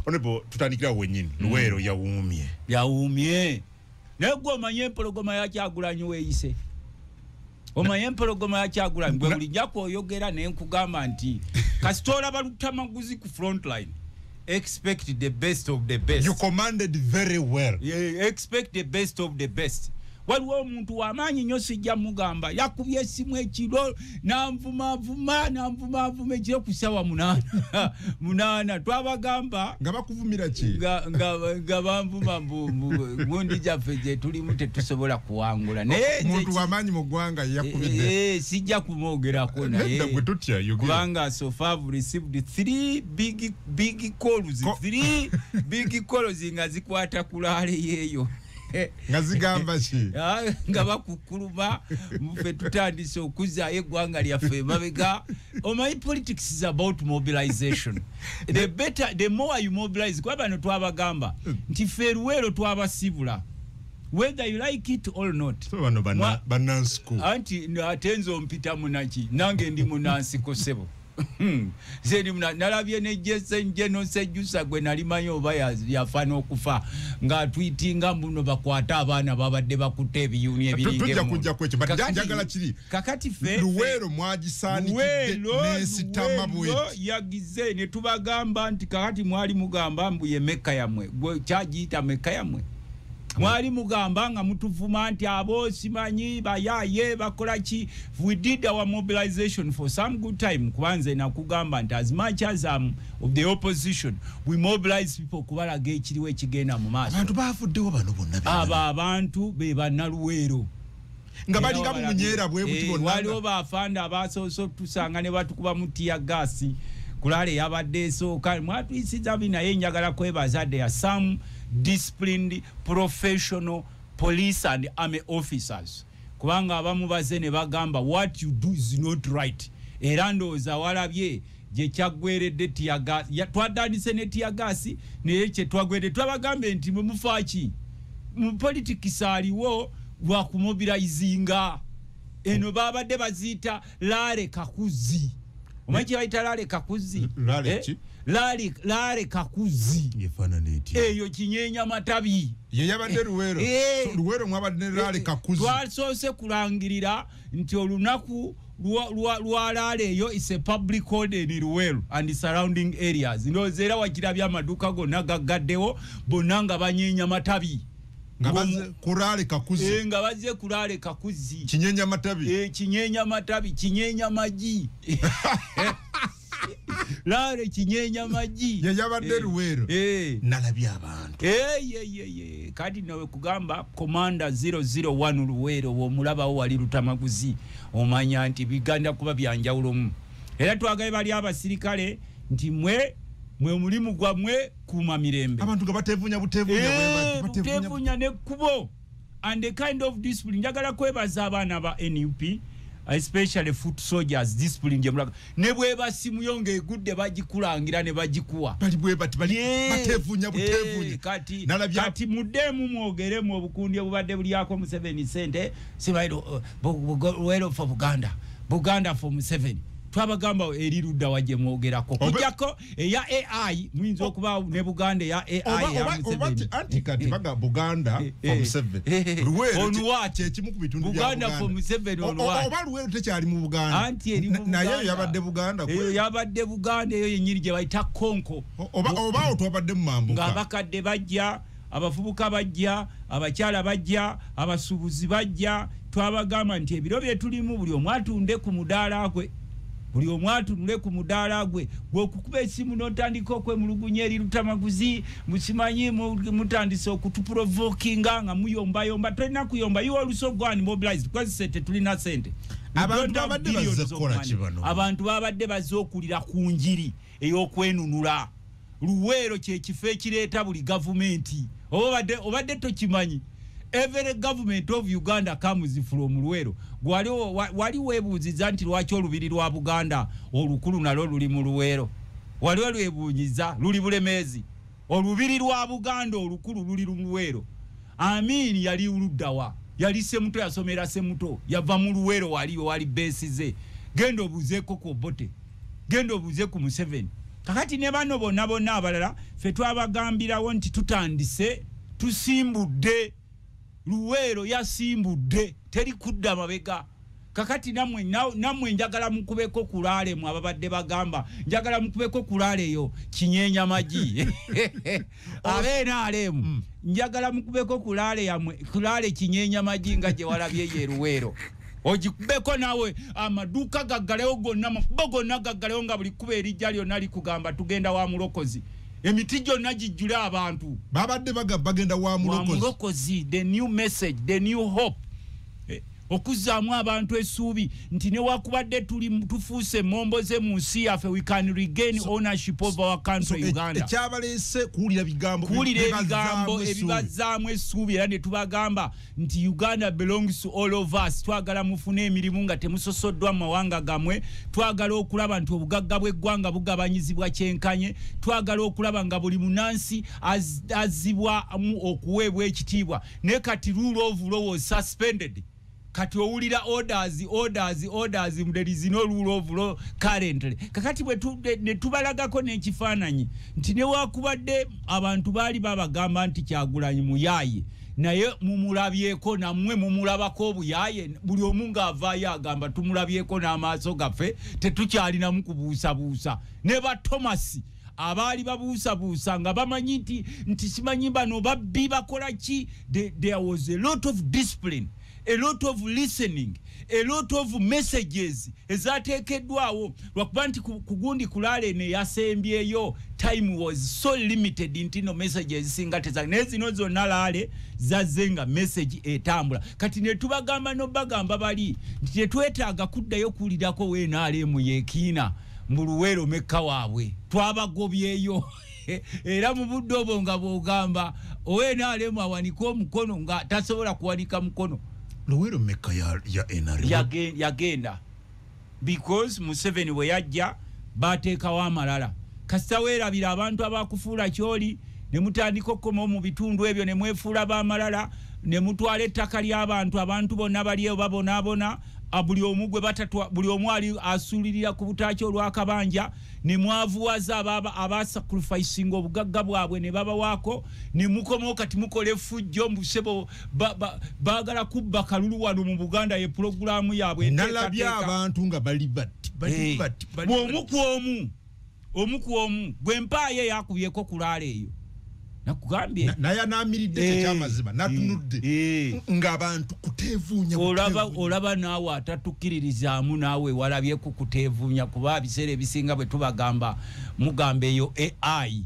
Honorable tutandikira wenyini Luwero yawumye negwo omanye empologoma ya Kyagulanyi weeyise omanye empologoma ya Kyagulanyi gwe buli njako oyogera ne nkugamba nti kasitola balutamaguzi ku frontline expect the best of the best. You commanded very well. Yeah, expect the best of the best. Waliwo omuntu w'amaanyi nnyo sijja mugamba yakubye essimu ekiro n'anvuma ekiro ku ssaawa 8 twabagamba nga bakuvumira ki nga banvuma gundi gyaffe gye tulimu tetusobola kuwangula naye omuntu w'amaanyi mu ggwanga yakubidde sijja kumwogerako naye kubanga so far I've received 3 big calls 3 big calls nga zikwata kulaale yeeyo nga zigamba ki nga bakukuluma muffe tutandise okuzaayo eggwanga lyaffe mabega. My politics is about mobilization. The more you mobilize kwa bano twabagamba nti ffe Luweero twabasibula whether you like it or not. So bano banansiko anti atenzo mpita munaki nange ndi munansiko sebo zeni nalabye ne Jason Jeno Sejusa gwe nalimanyo oba yafana okufa nga tweetinga mbuno bakwata abaana babadde bakutte ebiyuni ebiringe tujja kujja kwekyo njagala kiri kakati fe Luweero mwagisanikidde nesitama bwe yagize ne tubagamba nti kakati mwali mugamba mbuye meka yamwe gwe kyagiyita meka yamwe mwali mugamba nga mutuvuma nti abo simanyi bayaye bakola ki. We did our mobilization for some good time kubanze na kugamba nti as much as of the opposition we mobilize people kubalaga ekiriwe ekigenda mu maaso. Abantu bafuddewo bano bonna abantu be bannaluweero nga balinga mu munyeera bwe buti bonna waliwo bafanda abasoso tusanga ne batukuba mutia gasi kulale yabadde esooka mwatuyisiza binaye njagala kwebaza there are some disciplined professional police and army officers kubanga abamu baze ne bagamba what you do is not right era ndowooza walabye gye kyaggweredde tiyagasi twaddanise ne tiyagasi naye kye twagwedde twabagambe nti mumufaaki mu politics aliwo lwa kumobilizinga eno babadde baziyita laale kakuzi omanyi bayita laale kakuzi laale kakuzi eyo kinyeenya matabi ye yabadde Luweero so Luweero mwabadde laale kakuzi twasoose kulangirira nti olunaku lwa laale eyo is a public holiday in Luweero and surrounding areas ndowooza era wakirabya amaduuka gonna gaggaddewo bonna nga banyeenya matabi nga baze kulaale kakuzi nga baze kulaale kakuzi kinyeenya matabi kinyeenya matabi kinyeenya maji laale kinyeenya maji yabadde Luweero nalabye abantu kati nawe kugamba Commander 001 Luweero omulabawo wali lutamaguzi omanya nti biganda kuba byanjawulomu era twagaye bali abasirikale nti mwe mulimu gwammwe kuuma mirembe abantu nga batevunya butevunya nekkubo and the kind of discipline njagala kwebaza abaana ba NUP especially foot soldiers discipline jemulaga ne bwe basimuyo ngegudde bagikulangira ne bagikuwa bali bwe batevunya kati muddemu mwogere mu obukundi obubadde bulyako Museveni sente sibairo Luweero for Buganda for Museveni twabagamba eri ludda waje mwogerako kujjako eya AI muyinza okuba ne Buganda eya AI ya Museveni kati baga Buganda for Museveni Luweero kyekimu ku bitundu bya Buganda for Museveni oba Luweero tekyali mu Buganda anti eri mu Buganda naye yabadde Buganda eyo yabadde Buganda eyo yenyiri gye bayita konko oba otwabadde mu mambuka ng'abakadde bajja abafubuka bajja abakyala bajja abasuubuzi bajja twabagamba nti ebiro bye tulimu buli omu atunde ku mudaala gwe buli omu atunule ku mudaala gwe gw'okukuba essimu n'otandika okwemulugunya eri lutamaguzi musimanyi mutandise okutuprovokinga nga muyombayomba tolina kuyomba you also go and mobilize because sente tulina sente abantu babadde bazze okulira ku njiri ey'okwenunula Luweero kyekifo ekireeta buli gavumenti obadde tokimanyi every government of Uganda comes from Luweero wali webuuziza nti lwaki olubiri lwa Buganda olukulu nalwo luli mu Luweero wali webuuziza luli Bulemeezi olubiri lwa Buganda olukulu luli mu Luweero Amini yali uluddawa yali Semuto yasomera Semuto yava mu Luweero wali besize genda obuzeeko ku Obote genda obuze ku Museveni kakati ne bano bonna abalala fe twabagambirawo nti tutandise tusimbudde Luweero yasimbudde teri kudda mabega kakati namwe njagala mukubeko kulale mu ababadde bagamba njagala mukubeko kulale yo kinyeenya maji abeena alemu njagala mukubeko kulale yamwe kulale kinyeenya maji nga je walabye ye Luweero ojikubeko nawe amaduka gaggalewo gonna gonna gaggalewo nga buli kuba erijja lyonna likugamba tugenda wa mulokozi emiti gyonna gijjula abantu babadde bagenda wa mulokozi the new message the new hope okuzaamu abantu essuubi nti ne wakubadde tufuuse momboze mu nsi yaffe we can regain ownership of our country Uganda ekyabaleese kuwulira ebigambo ebibazaamu essuubi era ne tubagamba nti Uganda belongs to all of us twagala mufune emirimu nga temusosoddwa mu mawanga gamwe twagala okulaba nti obugagga bw'eggwanga bugabanyizibwa kyenkanye twagala okulaba nga buli munansi azibwamu okuweebwa ekitiibwa ne kati rule of law was suspended kati owulira orders there is no rule of law currently kakati ne tubalagako n'ekifaananyi nti ne wakubadde abantu baali babagamba nti Kyagulanyi muyaaye naye mumulabyeko namwe mumulabako obuyaaye buli omu ng'avaayo agamba tumulabyeko n'amaaso gaffe tetukyalinamu kubuusabuusa ne ba Thomas abaali babuusabuusa nga bamanyi nti simanyi bano babbi bakola ki there was a lot of discipline a lot of listening, a lot of messages ezateekeddwawo lwakuba nti kugundi kulale ne yasembyeyo time was so limited intino messages singa nezino zonna laale zazzenga message etambula kati ne tubagamba n'obagamba bali nti tetwetaaga kuddayo kuwulirako weenaalemu yekiina mu Luweero mekka waabwe twabagobyeyo era mu budde obwo nga bw'ogamba oweenaalemu awanika omukono nga tasobola kuwanika mukono Luweero meka ya NRM yagenda because Museveni we yajja bateekawo amalala kasita weerabira abantu abakufuula kyoli ne mutandika okukoma mu bitundu ebyo ne mwefuula b'amalala ne mutwala ettaka ly'abantu abantu bonna baliyo babonaabona buli omu gwe batatwa buli omu ali asuulirira ku butaaki olw'akabanja ne mwavuwaza abasacrificing obugagga bwabwe ne babawaako ne mukomawo kati mukola effujjo mbusebo baagala kubba kalulu wano mu Buganda ye pulogulaamu yaabwe nalabye abantu nga bali omu ku omu gwe mpaaye yakubyeko kulaala eyo nakugambye naye anamiridde ekyamazima natunudde ng'abantu kuteevuunya olaba naawe atatukkiririzaamu naawe walabye ku kuteevuunya kuba biseera ebisinga bwe tubagamba mugamba eyo AI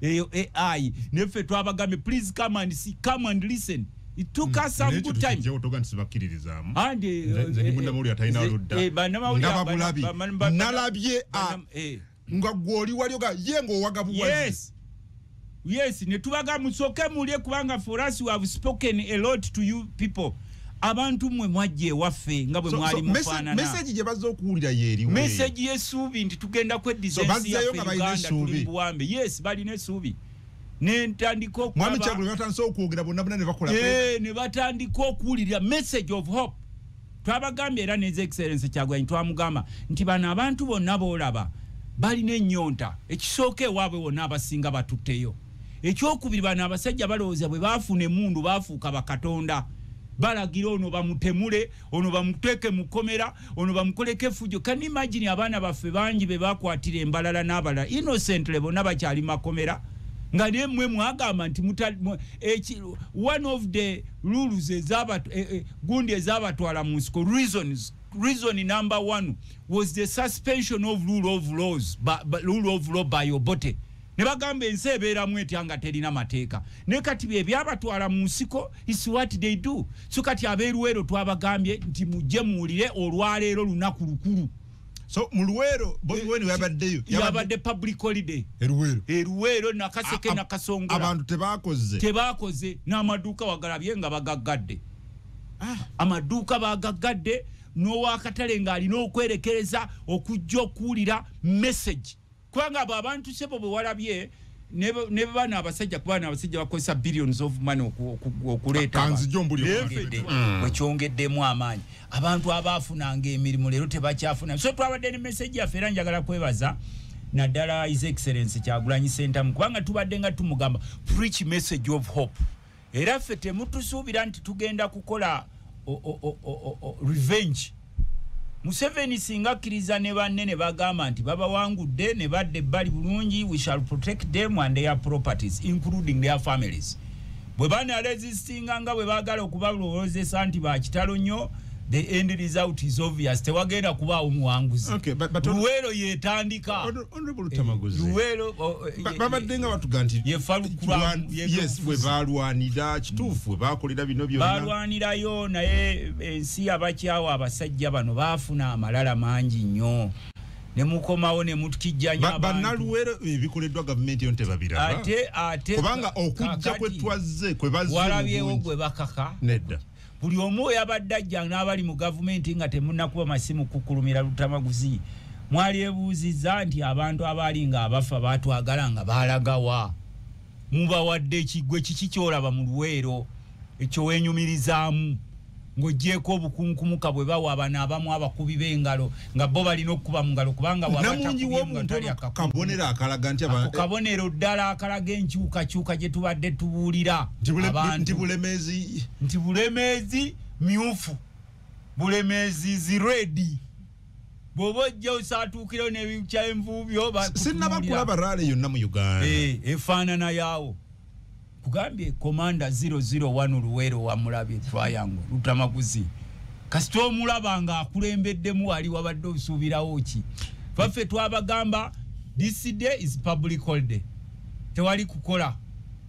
eyo AI neffe twabagambye please come and see, come and listen. It took us some good time. Yes, netubaga musoke mulye kubanga for us we have spoken a lot to you people. Abantu mwe mwajje waffe nga bwe mwali mufaanana. Message je bazzo okuwulira yeri we. Message yesuubi nti tugenda kwe design ya Uganda tuli buwambe. Yes, bali nesuubi. Ne ntandika okuba Mwami Kyagulanyi batandise okwogera bonna ne bakola. Ne batandika okuwulira message of hope. Twabagambye era His Excellency Kyagulanyi twamugamba nti bano abantu bonna boolaba bali n'ennyonta ekisooka ewaabwe wonna abasinga batutteyo. Ekyokubiri bano abasajja balowooza bwe baafuna emmundu baafuuka bakatonda. Balagira ono bamutemule, ono bamuteeke mu kkomera, ono bamukoleko effujjo. Can imagine abaana baffe bangi be baakwatira embalala n'abalala innocently bonna bakyali makomera nga ne mmwe mwagamba nti one of the rules gundi ezabatwala mu nsiko reason number 1 was the suspension of rule of law by Obote. Ne bagamba ensi ebeeramu etya nga terina mateeka ne kati bye byabatwala mu nsiko is what they do. So kati abeeruweero twabagambye nti mujje muwulire olwaleero lunaku lukulu. So mu Luweero Bobi yabaddeyo yabadde public holiday eruweero nakaseke nakasongola abantu tebaakoze n'amaduuka wagalabye nga bagaggadde amaduuka bagaggadde n'owakatale ng'alina okwerekereza okujja okuwulira message kubanga abo abantu sebo bwe walabye ne bana abasajja kubana abasajja bakozesa billions of money okuleeta wekyongeddemu amaanyi abantu abaafunanga emirimu leero tebakyafuna. So twabadde ne message yaffe era njagala kwebaza naddala His Excellency Kyagulanyi Ssentamu kubanga tubadde nga tumugamba preach message of hope era ffe temutusuubira nti tugenda kukola revenge. Museveni singa akkiriza ne banne ne bagamba nti babawangudde ne badde ebbali bulungi, we shall protect them and their properties including their families. Bwe bana resistinga nga bwe baagala okubalowozesa nti bakitalo nnyo, the end result is obvious. Tewagenda kubaawo muwanguzi. Okay, but Luwero yetandika. Honorable Tamaguzi. Luwero babadde nga batuganti. Yes, we balwanira kituufu bakolera bino byonna. Balwanirayo naye ensi abakyawa abasajja bano baafuna amalala mangi nnyo. Ne mukomawo ne mutukijjanya abantu. Bannaluwero ebikoleddwa gavumenti yo ntebabiraba. Ate kubanga okujja kwe twazze kwe bazze. Walabyewo gwe bakaka. Nedda. Buli omu yabadde ajja n'abali mu gavumenti nga temunnakuba masimu kukulumira Lutamaguzi. Mwali ebuuzizza nti abantu abaali nga abafa baatwagala nga baalagawa. Mubawadde ekigwe kiki kyolaba mu Luweero ekyo weenyumirizaamu ng'oggyeko obukunkumuka bwe bawa abana abamu abakubi b'engalo nga bo balina okukuba mu ngalo kubanga namungi kabonero akalaga nti kabonero ddala akalaga enkyukakyuka gye tubadde tubuulira nti bulemeezi myufu bulemeezi ziredi bw'oba ojja osaatuukirayo n'ebikya envuubyo sinnaba kulaba raale yonna mu Uganda efaanana yaawo kugambye komanda 001 Luweero wa Mulabe Triangle Lutamaguzi kasita omulaba nga akulembeddemu wali wabadde osuubirawo ki faffe twabagamba this day is public holiday tewali kukola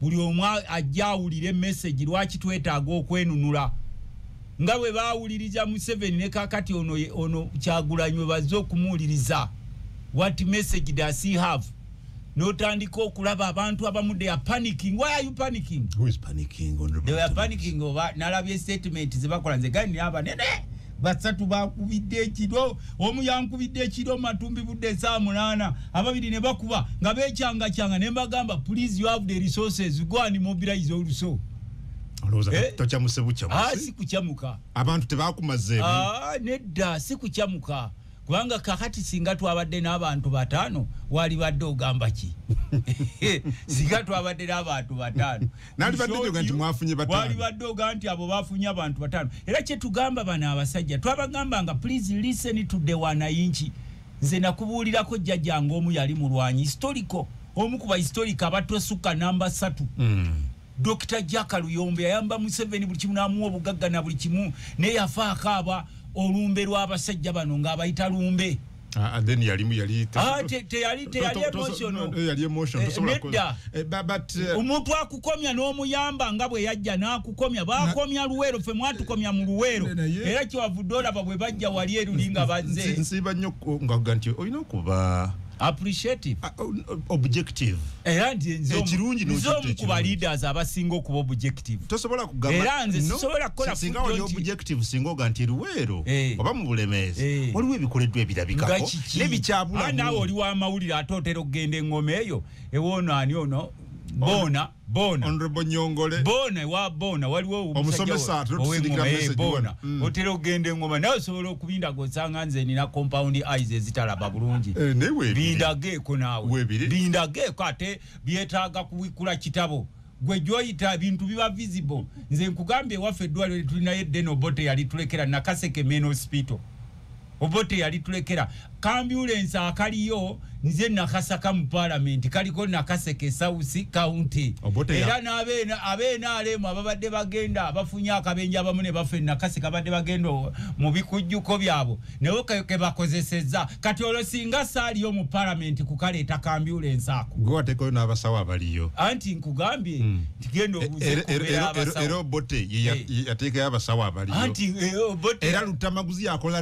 buli omu ajja awulire message lwaki twetaaga okwenunula nga bwe baawuliriza Museveni ne kakati ono Kyagulanyi bazze okumuwuliriza what message does he have? Notandika okulaba abantu abamu they are panicking. Why are you panicking? Who is panicking? They are panicking over nalabye statement zibakola nze gani abanene basatu bakubidde ekiro omu yankubidde ekiro matumbi budde saa 8 ababiri ne bakuba nga bekyanga ne mbagamba please you have the resources go and mobilize oluso. Tochamusebucha si kuchamuka abantu tebakumazeemu nedda si kuchamuka kubanga kakati singa twabadde n'abantu batano wali badde ogamba ki singa twabadde n'abantu batano nali badde oga nti mwafunye batano wali badde oga nti abo bafunye abantu batano era kye tugamba bana abasajja twabagamba nga please listen to the wananchi nze nakubuulirako jjajjange omu yali mulwanyi historical omu kuba historical abatosuka namba 3 Dr. Jaka Luyombe yayamba Museveni buli kimu n'amuwa obugagga na buli kimu naye yafa akaaba olumbe lw'abasajja bano ng'abayita lumbe and then yali emotional tosobola kola but omuntu akukomya n'omuyamba nga bwe yajja n'akukomya bakomya Luweero ffe mwatukomya mu Luweero era kyewavudde olaba bwe bajja wali erulinga bazze nsiba nnyo nga nti olina okuba appreciative objective era nze kirungi kuba leaders abasinga okuba objective tosobola kugamba era nze sisobola kukola singa wali objective singa oga nti Luweero oba mu Bulemeezi waliwo ebikoleddwa ebirabikako nebikyabulamu naawe oli w'amawulire ate otera okugenda engoma eyo ewoono ani ono bona Honorable Nyongole bona wa bona waliwo omusomesa tusidiga message bona otera okugenda engoma nawe osobola okubinda gosanga nze nina compound eyes ezitalaba bulungi bindageeko naawe bindageeko ate byetaaga kuwikula kitabo gwe joyita bintu biba visible nze nkugambye waffe eddwaliro tulinayo eddene Obote yali tulekera Nakaseke main hospital Obote yali tulekera ambulance akaliyo nze nakasaka mu parliament kaliko Nakaseke South County era abeena alemu ababadde bagenda abafunya akabenja abamu ne bafe Nakaseke abadde bagenda mu bikujjuko byabo newo ke bakozeseza kati olosinga saaliyo mu parliament kukaleeta ambulance ako gwateko n'abasawo abaliyo anti nkugambye tigendo obuze era Obote yateekayo abasawo abaliyo anti Obote era Lutamaguzi yakola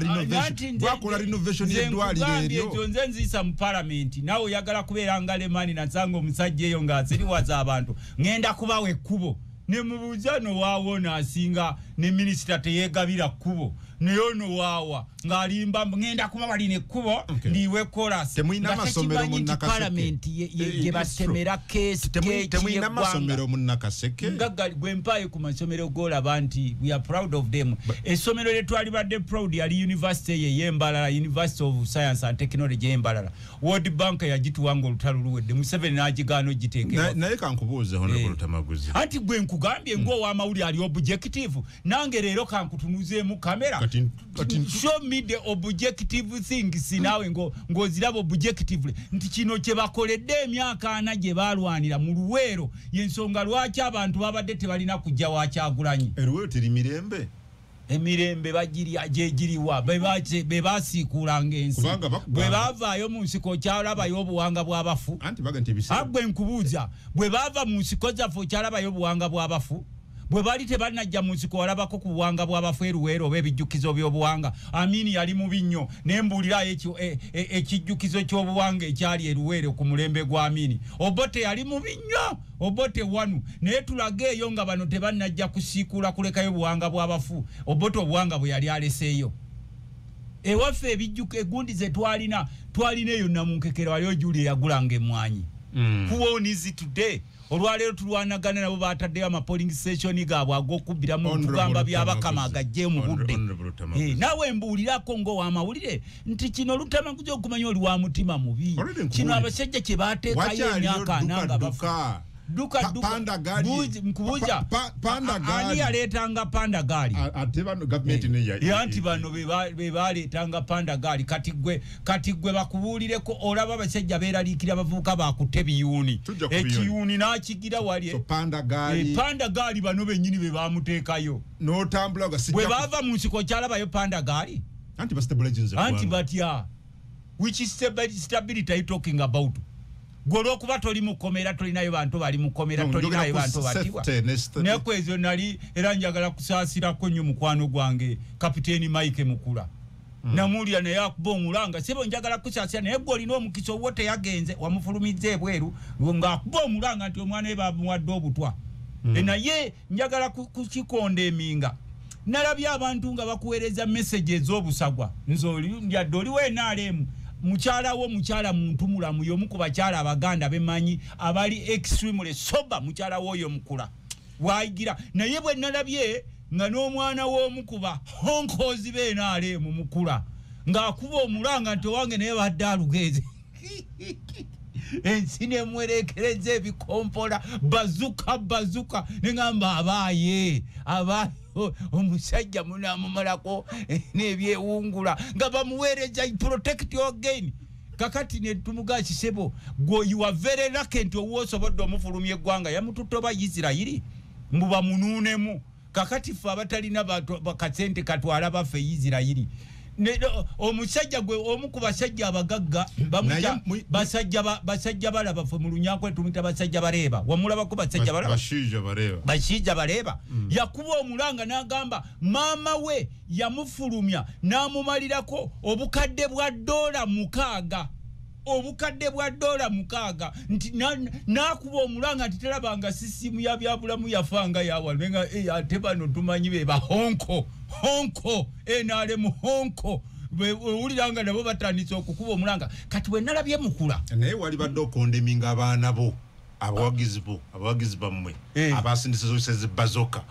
renovation y'eddwaliro eryo nze nziisa mu parliament nawe oyagala kubeera nga Lemani nasanga omusajja eyo ng'asiriwaza abantu ngenda kubawa ekkubo ne mubuuza no waawona asinga ne minisita teyeegabira kkubo neyono wawa ngalimba ngenda kuba bali ne kubo ndiwe chorus temuina masomero parliament ye basemera case temuina masomero munnakaseke ngagali gwempaye ku masomero gola banti we are proud of them esomero letu ali badde proud ali university ye Mbarara University of Science and Technology ye Mbarara World Bank yagituwanga olutalu luwedde Museveni n'agigano giteekera naye kankubuuze honorable Tamaguzi anti gwe nkugambye ngo wa mawuli ali objective nange leero kankutunuzeemu kamera show me the objective things nawe ngoziraba objectively nti kino kye bakoledde emyaka ana gye balwanira mu Luweero yensonga lwaki abantu babadde tebalina kujja wa Kyagulanyi Luweero teri mirembe emirembe bagiri ajegiriwa bebasikulanga ensi bwe bavaayo mu nsiko kyalabayo obuwanga bw'abafu anti baga nti bise agwe nkubuuza bwe bava mu nsiko zaffe kyalabayo obuwanga bw'abafu bwe bali tebanajja mu nsiko walabako ku buwanga bw'abafu Luweero oba ebijjukizo by'obuwanga Amini yali mubi nnyo nembuulirayo ekijjukizo ky'obuwanga ekyali Luweero ku mulembe gwa Amini Obote yali mubi nnyo Obote wanu naye tulage eyo nga bano tebanajja kusiikula kulekayo buwanga bw'abafu Obote obuwanga bwe yali aleseeyo ewaffe ebijjuko egundi ze twalina eyo namunkekera waliyo Julie yagulanga emmwanyi who owns it today olwaleero tulwanagana nabo bataddeyo amapolling station gaabwe ag'okubbiramu tugamba byabakama agajje mu budde naawe mbuulirako ng'owamawulire nti kino Lutamaguzi okumanya oli wa mutima mubi kino abasajja kye baateekayo emyaka ananga bafa nkubuuza ani yaleetanga panda gaali ate bano gavumenti anti bano be baaleetanga panda gaali kati gwe bakubuulireko olaba abasajja beeraliikira abavubuka bakutte biyuuni ekiyuuni n'akigira wali panda gaali bano bennyini be baamuteekayo bwe baava mu nsiko kyalabayo panda gaali anti batya which stability are you talking about Golo kuba toli mukomera tolinayo bantu bali mukomera tolinayo bantu batibwa nekwezo nali era njagala kusaasira ko nnyo mukwano gwange Kapiteeni Mike Mukula namulya naye akuba omulanga sebo njagala kusaasira naye gwe olina omukisa wote yagenze wamufulumize ebweru nga akuba omulanga nti omwana we bamuwadde obutwa naye njagala kukikonda eminga nalabye abantu nga bakuweereza messages obusagwa nzoli yadde oli weenaalemu mukyala muntu mulamu y'omu ku bakyala Abaganda bemanyi abali extremely sober mukyala w'oyo Mukula waayigira naye bwe nalabye nga n'omwana w'omukuba honkozi beenaale mu Mukula ng'akuba omulanga nti owange naye badde alugeeze ensi nemwerekereza ebikompola bazuka neŋamba abaaye omusajja munamumalako n'ebyewungula nga bamuweereza protect your gain kakati ne tumuga kisebo go you are very lucky nti owosobodde omufulumya eggwanga yamututte oba Isirayiri mbuba munuunemu kakati ffe abatalina bakasente katwala baffe Isirayiri omusajja gwe omu ku basajja abagagga bamuja basajja balaba ffe mu Lunyankole tumita basajja bareeba wamulabako basajja balaba bashijja bareeba yakuba omulanga n'agamba maama we yamufulumya n'amumalirako obukadde bwa $6 nti nakuba omulanga nti terabanga sisimu ya byabulamu yafanga yawalwenga ate bano tumanyi be bahonko enale mu honko uliranga nabo batandise okukuba omulanga kati we nalabye Mukula naye wali badde okondeminga abaana bo abawagizi bammwe abasindisiza zibazoka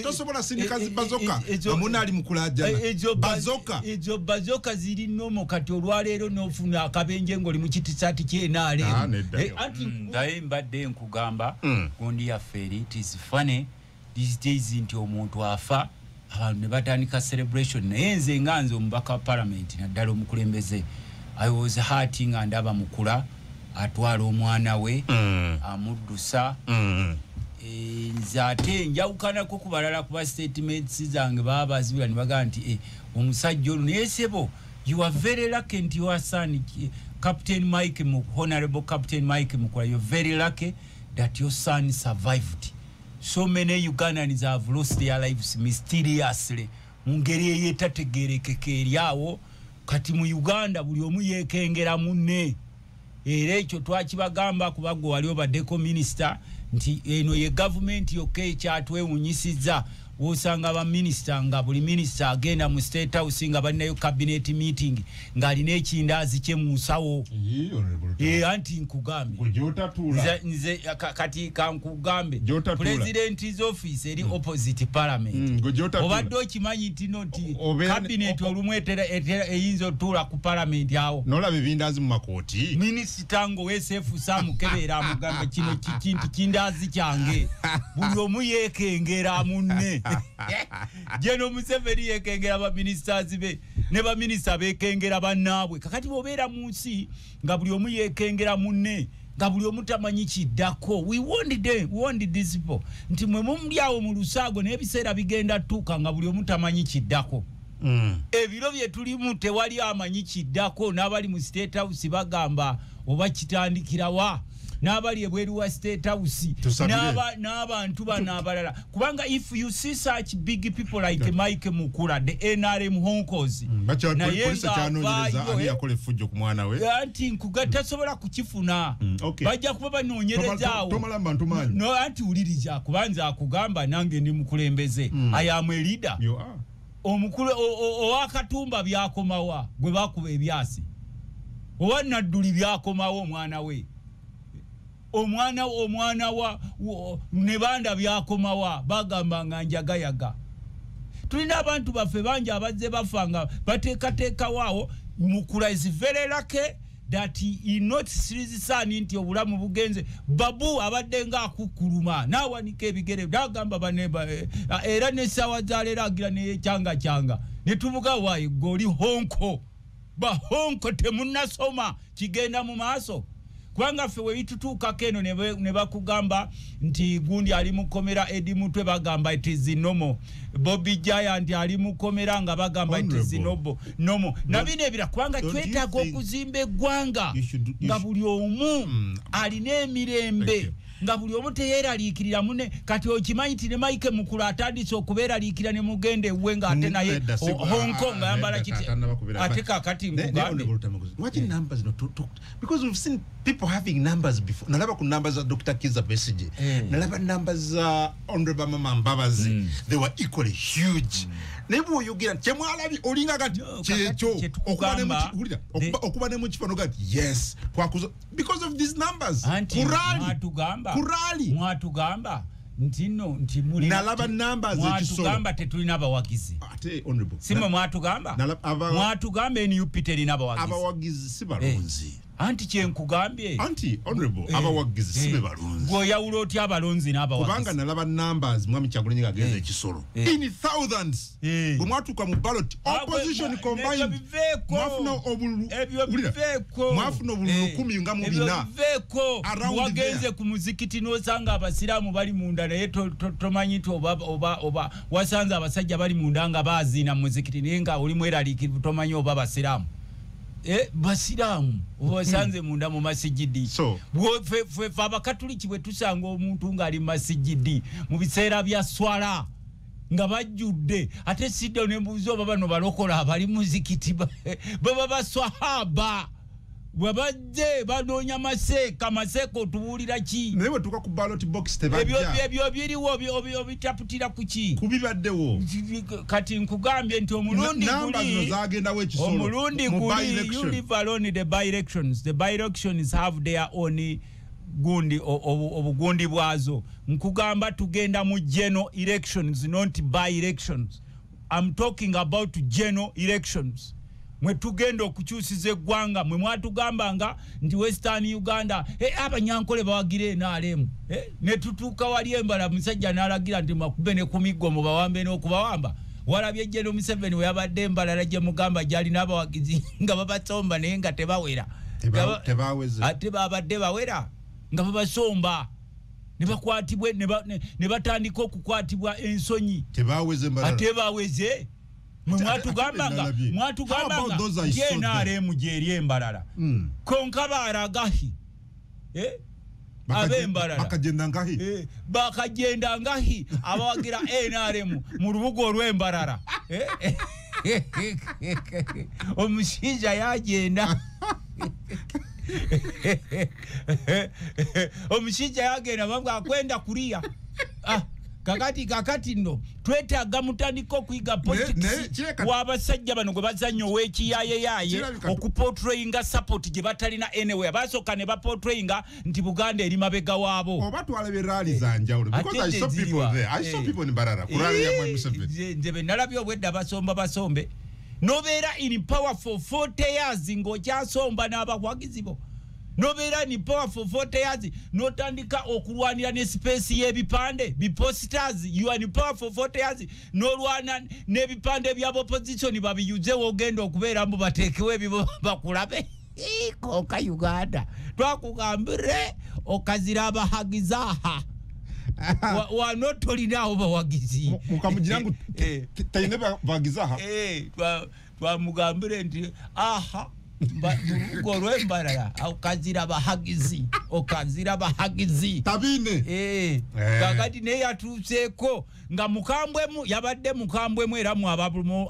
tosobola sindika zibazoka amuna ali Mukulajana ezo bazoka ziri nomo kati olwaleero n'ofuna akabenje ng'oli mu kitisaati ky'enaale anti naye mbadde nkugamba gundi yaffe it is funny these days nti omuntu afa abantu ne batandika celebration naye nze nga nze omubaka wa parliament naddala omukulembeze I was hurting and aba Mukula atwala omwana we amuddusa nze ate njawukanako ku balala kuba statements zange baba bazibira ne bagaa nti omusajja olu naye sebo you are very lucky nti your son Honorable Captain Mike Mukula you're very lucky that your son survived. So many Ugandans have lost their lives mysteriously mungeri eyetategerekeke eryawo kati mu Uganda buli omu yeekengera munne era ekyo twakibagamba kubagwa wali obaddeko minister nti eno ye government yoke kyatwewunyisiza wosanga ba minister nga buli minister agenda mu State House nga balinayo cabinet meeting nga alina ekindazi kye mu nsawo anti nkugambe nze kati kankugambe president's office eri opposite parliament obadde okimanyi tino nti cabinet olumwetera eyinza otuula ku parliament awo nola bibindazi mu makoti minister ngo SF samukebera amugamba kino kintu kindazi kyange buli omu yeekengera munne Jeno Museveni yekengera ba ministers be ne ba minister bekengera bannaabwe kakati bobeera mu nsi nga buli omu yekengera munne nga buli omu tamanyi kiddako we want these people nti mwe mumulyawo mu lusaago n'ebiseera bigenda tuuka nga buli omu tamanyi kiddako ebiro bye tulimu tewali amanyi kiddako n'abali mu State House bagamba oba kitandikirawa n'abali ebweru wa State House n'abantu banabalala kubanga if you see such big people like Mike Mukula the NRM honkos polisi kyanonyereza ani yakole fujjo ku mwana we anti nkugata sobola kukifuna bajja kuba banoonyerezaawo tomalamba ntumanyi no anti ulirija kubanza akugamba nange ndi mukulembeze ayamwe leader omukulu owakatumba byakomawa gwe bakuba ebyasi owana dduli byakomawo omwana we omwana wa nebanda byakomawa bagamba nga njagayaga tulina abantu baffe banje abazze bafanga bateekateeka waawo Mukula is very lucky that he not series sani nti obulamu bugenze babu abadde nga akukuluma nawanika ebigere bagamba baneba era ne sawa zalera agira ne cyanga ne tuvuga wayi goli honko ba honko temunasoma kigenda mu maaso kubanga ffe webitutuuka keno ne bakugamba nti gundi ali mukomera edi mutwe bagamba it is normal Bobby Giant ali mukomera nga bagamba it is normal nabine ebira kubanga twetaaga okuzimba eggwanga nga buli omu alina emirembe nga buli omu teyeraliikirira munne kati okimanyi ti ne Mike Mukula atandise okubeeraliikira ne mugende ewe nga ate naye Hong Kong ayambala kiti ate kakati nkugambe watching numbers because we've seen people having numbers before nalaba ku numbers za Dr. Kizza Besigye nalaba numbers za Honorable Mama Mbabazi they were equally huge nebo yogira chemwalabi olinga gati checho okuba ne mu kifano gati yes twakuza because of these numbers kurali mwatugamba ntino nti muli nalaba numbers ekisolo mwatugamba tetulina abawagizi ate honorable simwe mwatugamba NUP terina abawagizi si balonzi anti kyenkugambye anti honorable abawagizi sibe balonzi goyawulo oti abalonzi n'abawagizi kubanga nalaba numbers mwami Kyagulanyi ageze ekisolo in thousands bwatuka mu ballot opposition combined mwafuna obulu mwafuna obulu 10 nga mubina wagenze ku muzikiti n'osanga abasiraamu bali munda naye tomanyi to oba wasanze abasajja bali munda nga baazina muzikiti naye nga oli mweraliikirivu tomanyi oba basiraamu basiramu obasanze munda mu masijidi fe abakatuliki bwe tusanga omuntu ng'ali masijidi mu biseera bya swala nga bajjudde ate sidde nembuuzi oba bano balokola abali muzikiti baba baswahaba wabadde banoonya maseko tubuulira ki naye bwe tuka ku ballot box tebajja ebyo biriwo obitaputira ku ki kubibaddewo kati nkugambye nti omulundi guli you live alone the by-elections have their own gundi obugundi bwazo nkugamba tugenda mu general elections not by-elections I'm talking about general elections mwe tugenda okukyusiza eggwanga mwe mwatugambanga nti Western Uganda abanyankole bawagire NRM ne tutuuka wali embala musajja n'alagira nti makube ne ku miggo bawambe n'okubawamba walabye General Museveni we yabadde embala gye mugamba gyali n'abawagizi nga babasomba naye nga tebawera ate babadde bawera nga babasomba ne bakwatibwe ne batandika okukwatibwa ensonyi ate baweze mwatugambanga NRM gyeri embalala konka baragahi abembalala bakagenda ngahi abawagira NRM mu rubuga olw'embalala omushinja yagenda omusijja yagenda bamwe akwenda kulia kakati no twetaaga mutandika okuyiga politics w'abasajja bano gwe bazannya ow'ekiyayeyaye okuportrayinga support gye batalina anywhere basooka ne baportrayinga nti Buganda eri mabega waabo oba twalabye rally za njawulo because I saw people there I saw people in Mbarara ku rally ya Museveni nze be nalabye obwedda basombe nobeera in power for 40 years ng'okyasomba n'abawagizi bo nobeera ni power for 40 years notandika okulwanira ne space y'ebipande posters you are in power for 40 years nolwana n'ebipande bya opposition babiyuze ogenda okubeera mbu bateekewo ebibo bakulabe koka Uganda twakugambire okazira abahagizaha wano tolinawo bawagizi mukamugirangu tayine bawagizaha twamugambire nti murugo lw'Embarara okazira bahagizi tabine kakati naye yatuuseeko nga mukambwemu yabadde mukambwemu era mu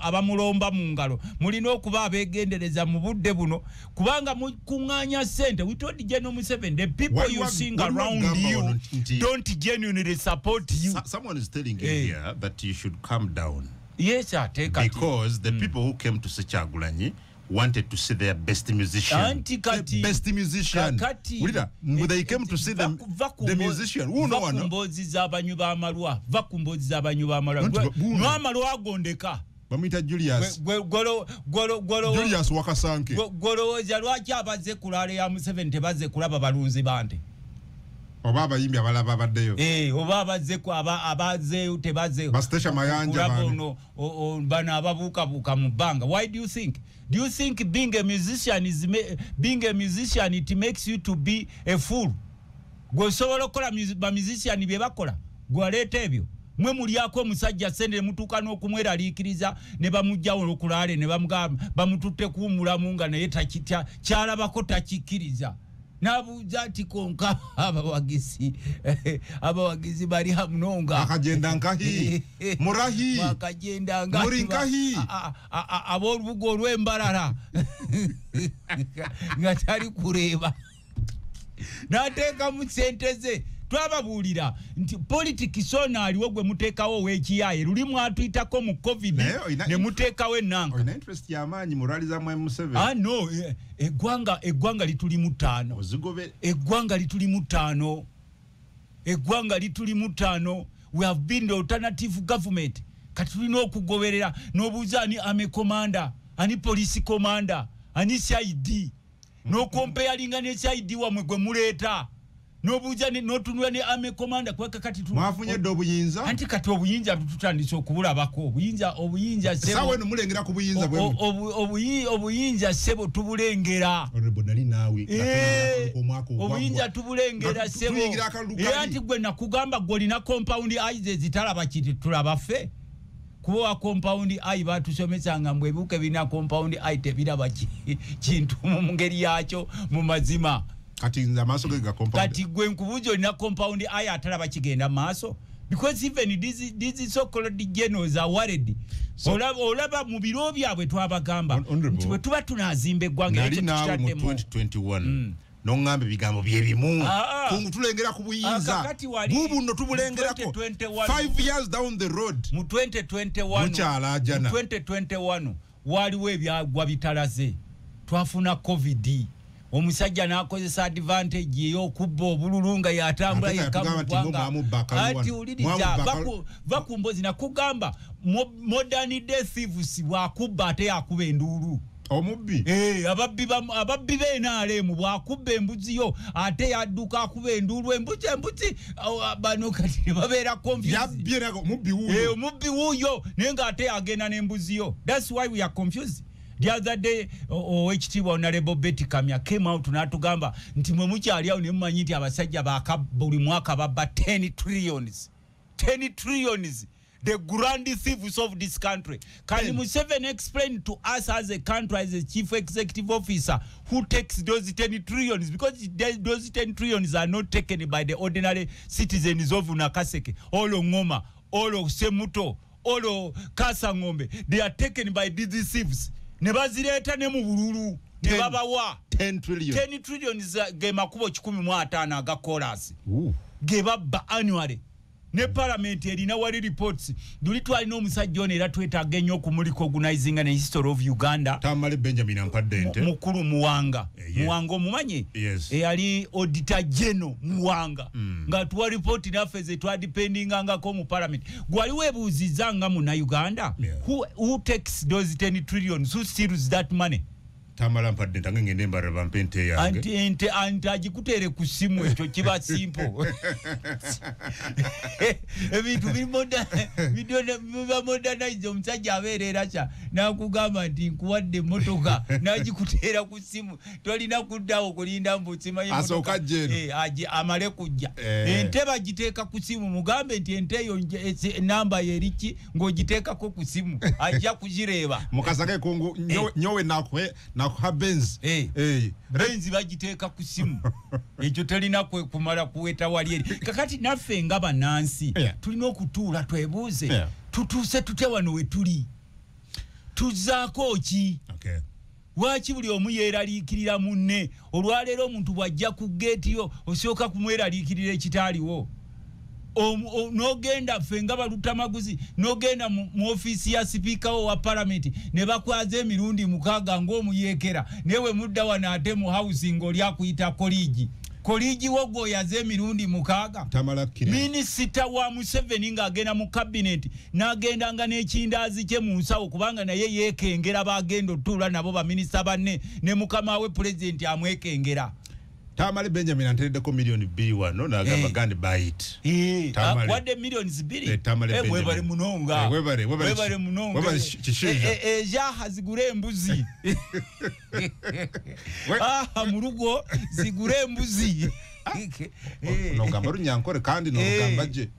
abamulomba mu ngalo mulina okuba abeegendereza mu budde buno kubanga mukuŋŋaanya ssente we told General Museveni the people you sing around you don't genuinely support you. Someone is telling you here that you should calm down. Yes, because the people who came to Kyagulanyi wanted to see their best musician. The best musician. They came to see the musician. Who know one? Bamita Julius. Julius Wakasanke. Golowooza lwaki abaze ku laale ya Museveni tebaze kulaba balunzi bande? Oba abayimbi abalaba abaddeyo. Oba abaze tebaze. Basitesha mayanja bano ababuukabuuka mu bbanga. Why do you think? Do you think being a musician it makes you to be a fool? Gwe osobola okukola ba musician bye bakola. Gwe aleeta ebyo. Mwe mulyako omusajja sente mutuuka n'okumweraliikiriza ne bamugjawo okulaale ne bamugamba bamututte kuwumulamu nga naye kyalabako takikkiriza. Nabuuza ati konka abawagizi bali hamunonga akagenda nkahi murahi akagenda ngahi muri nkahi ab'olubugo olw'Embarara nga tali kureeba n'ateekamu ssente ze. Twababuulira nti politics ono aliwo gwe muteekawo ow'ekiyaye luli mwatuyitako mu covid ne muteekawo ennanga. Olina interest y'amaanyi mu rally za Museveni. No, eggwanga litulimu ttaano. Eggwanga litulimu ttaano. We have been the alternative government. Kati tulina okugoberera n'obuuza ani army commander, ani police commander, ani CID. N'okompeyalinga ne CID wamwe gwe muleeta. Nobuja ni notunula ni army commander kwa kati tu mwafunye do obuyinza anti kati obuyinza tutandise okubulabako obuyinza sebo sawe no mulengera ku buyinza bwe obuyinza sebo tubulengera honorable nali nawe obuyinza tubulengera sebo anti gwe nakugamba golina compound eyes zitalaba kiti tulabafe kuwa compound eye batusomesanga mbwebuke bina compound eye tebiraba kintu mu ngeri yakyo mu mazima. Kati nza maso ga compound. Kati gwe nkubujo na compound aya atalaba kigenda maso because even these so-called generals are worried. Olaba mu biro byabwe twabagamba nti bwe tuba tunazimba eggwanga ekyo tutadde mu 2021 nongambe bigambo byebimu kungu tulengera ku buyinza bubu no tubulengerako 5 years down the road mu 2021 waliwo ebyagwa bitalaze twafuna covid. Omusajja n'akozesa advantage ey'okubba obululunga yatambula yekamugwanga ati uliriza bakumbozi nakugamba modern day thieves bwakubba ate yakuba enduulu omubbi ababbi b'NRM bwakubba embuzi yo ate yadduka akuba enduulu embuzi bano kati babeera confused omubbi wuuyo naye ng'ate yagenda n'embuzi yo. That's why we are confused. The other day ekitiibwa Honorable Betty Kamya came out n'atugamba nti mwe mukyali awo ne mumanyi nti abasajja buli mwaka babba 10 trillions the grand thieves of this country. Can Museveni explain to us as a country, as a chief executive officer, who takes those 10 trillions? Because those 10 trillions are not taken by the ordinary citizens of Nakaseke, Olo Ngoma, Olo Semuto, Olo Kasangombe. They are taken by these thieves. Ne bazireta ne mu bululu ne babawa 10 trillion 10 trillion ge makubo 15 aga chorus ge babba annually ne parliament erina wali reports duli twalina omusajja ono era twetaaga ennyo okumuliko organizing and history of Uganda Tamale Benjamin ampadde nte mukulu Muwanga Muwanga omumanye eyali auditor general Muwanga nga tuwa report naffe ze twadependingangako mu parliament gwali weebuuzizza nga muna Uganda who takes those 10 trillion who steals that money Tamala mpadde ntange ngende mbara bampente yange anti agikutere ku simu ekyo kiba simple ebintu biba modernize omusajja abeerera kya nakugamba nti nkuwadde motoka nagikuteera ku simu tolina kuddawo kulinda mbusimanyi asooka jeno amale kujja ente bagiteeka ku simu mugambe nti ente eyo namba yeriki ng'ogiteekako ku simu ajja kugireeba mukasage kungu nyowe nakwe Benz Benz bagiteeka ku simu ekyo talina kumala kuweta wali eri kakati naffe nga bannansi tulina okutuula twebuuze tutuuse tutya wano we tuli tuzaako ki waki buli omu yeeraliikirira munne olwaleero omuntu bw'ajja ku geeti yo osooka kumweraliikirira ekitaaliwo nogenda fenga balutamaguzi nogenda mu ofisi ya speaker wa parliament ne bakwaze emirundi mukaga ng'omuyekera newe mudda wana ate mu housing oli akuyita koligi wogwo yaze emirundi mukaga minisita wa Museveni ng'agenda mu cabinet n'agendanga n'ekindazi kye mu nsawo kubanga naye yeekengera bagenda otuula nabo baminisita banne ne mukama we president amwekengera Tamale Benjamin anteddeko million 2 wano nagamba gandi buy it. Wadde millions 2. Webale munonga. Webale munonga. Webale chishija. Jaha zigure embuzi. Murugo zigure embuzi. Nogamba runyankore kandi n'orugamba je.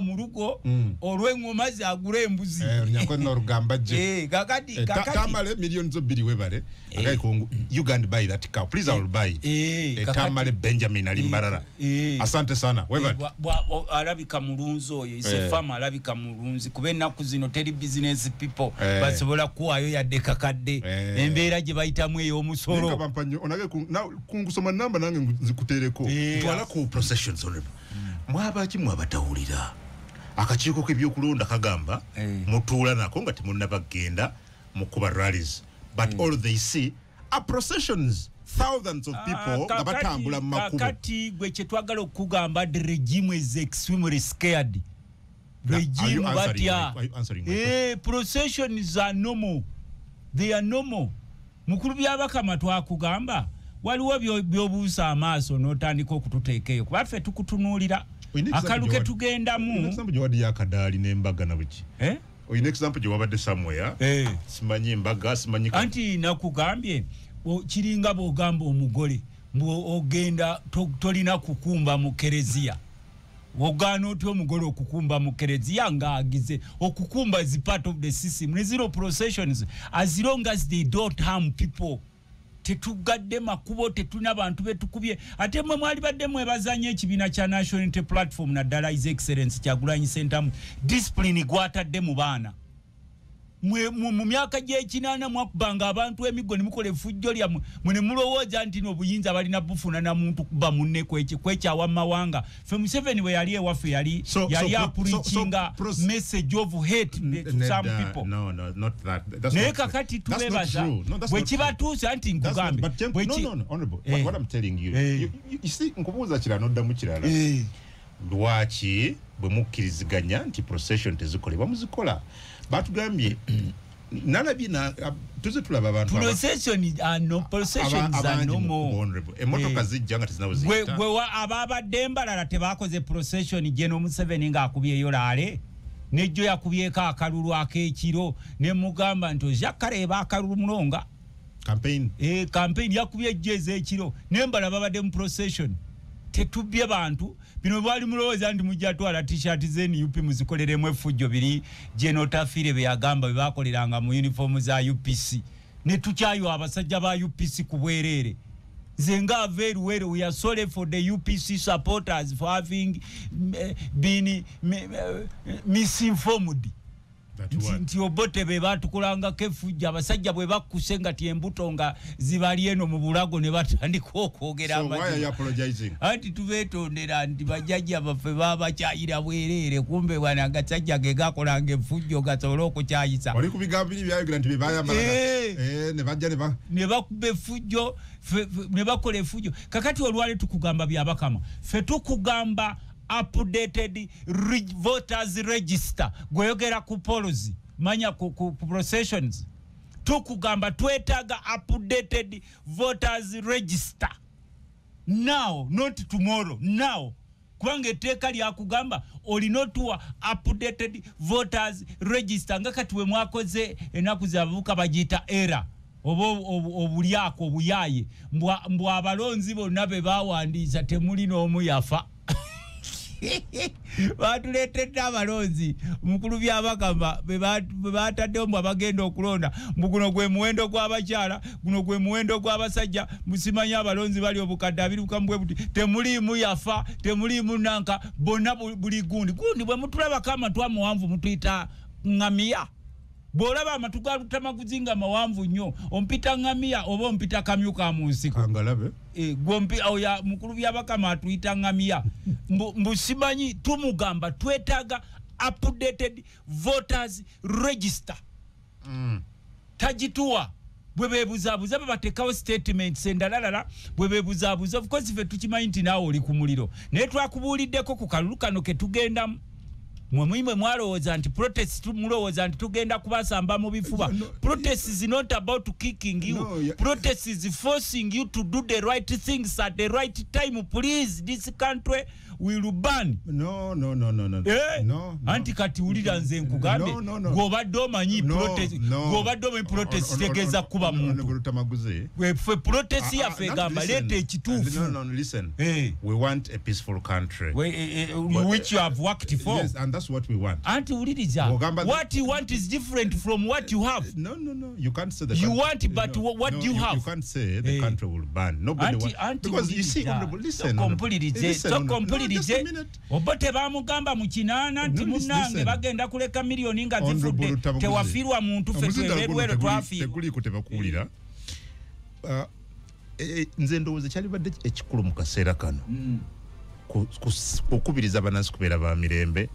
Murugo olw'engoma zagure embuzi. Runyankore n'orugamba je. Kakati Tamale millions 2 webale. Agai kongo you can buy that cow. Please I will buy it. Tamale Benjamin ali mbarara. Asante sana. Webale. Alabika mulunzi oyo is a farmer alabika mulunzi kube naku zino teri business people basobola kuwayo yadde kakadde embeera gye bayitamu ey'omusolo. Kabampanyo onage kungusoma namba nange nzikutereko. Twala ku processions onebo mwabaki mwabatawulira akakiiko k'ebyokulonda kagamba mutuula nako nga temunnabagenda mu kuba rallies but all they see are processions thousands of people nga batambula mu makubo kakati gwe kye twagala okugamba the regime is extremely scared regime batya processions are normal they are normal mukulu byabakama twakugamba waliwo byobuusa amaaso n'otandika okututeekeyo kuba ffe tukutunuulira akaluke tugendamu example gyewadi yakadaali n'embaga na buki oyina example gyewabadde somewhere simanyi embaga simanyi anti nakugambye kiringa bw'ogamba omugole ogenda tolina kukumba mu kereziya wogaana otya omugole okukumba mu kereziya ng'agize okukumba is part of the system ne zero processions as long as they don't harm people tetugadde makubo tetuna bantu betukubye ate mwe mwali badde mwebazanya ekibiina kya National Unity Platform naddala His Excellency Kyagulanyi Ssentamu discipline gwatadde mu baana mu myaka gy'ekinana mwakubanga abantu emiggo ne mukola effujjo lyammwe mwe ne mulowooza nti n'obuyinza balina bufuna na muntu kuba munne kwekyawa mu mawanga ffe Museveni bwe yali ewaffe yali apurichinga message of hate to some people. No, not that. Naye kakati tubebaza bwe kibatuusa nti nkugambe no, honorable. What I'm telling you, you see nkubuuza kirala noddamu kirala lwaki bwe mukkiriziganya nti procession tezikolebwa muzikola batugambye nalabye tuze tulaba abantu processions are normal emotoka zijja nga tezinawo ziyita gwe ababadde embalala tebakoze procession General Museveni ng'akubyeyo laale nejjo yakubyeko akalulu ak'ekiro ne mugamba nti ozakaleeba akalulu mulonga campaign yakubye ejjo ez'ekiro nembala babadde mu procession tetubye bantu bino bali mulowooza nti mujja twala t-shirt zeni UP muzikoleremu effujjo biri General Tafire be yagamba be bakoleranga mu uniform za UPC ne tukyayo abasajja ba UPC ku bwereere zenga very well we are sorry for the UPC supporters for having been misinformed nti obote be batukulanga kefujja abasajja bwe bakusenga ti embuto nga zibali eno mu bulago ne batandika okwogera anti tubetondera nti bajjajja baffe babakyayira bwereere kumbe bwana agasajja ge gakolanga efujjo gasobola okukyayisa wali kubigambiri byayogera nti bebayambala ne bajja ne bakuba efujjo ne bakola efujjo kakati olwale tukugamba byabakama fe tukugamba updated voters register goyogera ku polls manya ku processions tukugamba twetaga updated voters register now not tomorrow now kubanga etteeka lyakugamba olina otuwa updated voters register nga kati we mwakoze ennaku zabavuka bagiyita era obulyako obuyaye mbw abalonzi bonna be bawandiisa temuli n'omu yafa batuletedde abalonzi mukulu byabakama bebataddewo mbw abagenda okulonda mbu guno gwe muwendo gw'abakyala guno gwe muwendo gw'abasajja musimanya abalonzi bali obukadde abiri bukambwe buti temuliimu yafa temuliimu nanka bonna buli gundi bwe mutulabako amatu amawanvu mutuyita ngamiya bw'olaba amatu ga lutamaguzi nga mawanvu nnyo ompita ngamiya oba ompita kamyu ka mu nsiko angalabe oya mukulu byabakama atuyita ngamiya mbu simanyi tumugamba twetaaga updated voters register tagituwa bwe beebuzaabuza babatekawo statements endalalala bwe beebuzaabuza of course ffe tukimanyi nti naawe oli ku muliro naye twakubuuliddeko ku kalulu kano ke tugendamu mwemwe mwalowooza nti protest mulowooza nti tugenda kubasamba mu bifuba protest is not about kicking you protest is forcing you to do the right things at the right time please this country will burn anti kati ulira nze nkugambe gobadde omanyi protest tegeza kuba muntu ffe protest yaffe egamba leeta ekituufu we want a peaceful country which you have worked for yes, and that's what we want anti uliriza what you want is different from what you have no you can't say that you want but what do you have you can't say the country will burn nobody wants because you see listen obote bamugamba mu kinaana nti munnange bagenda kuleka miliyoni nga zifudde tewafiirwa muntu ffe tweberwero twafiirwa teguliko tebakuwulira nze ndowooza kyalibadde ekikulu mu kaseera kano kukubiriza abanansi kubeera ba mirembe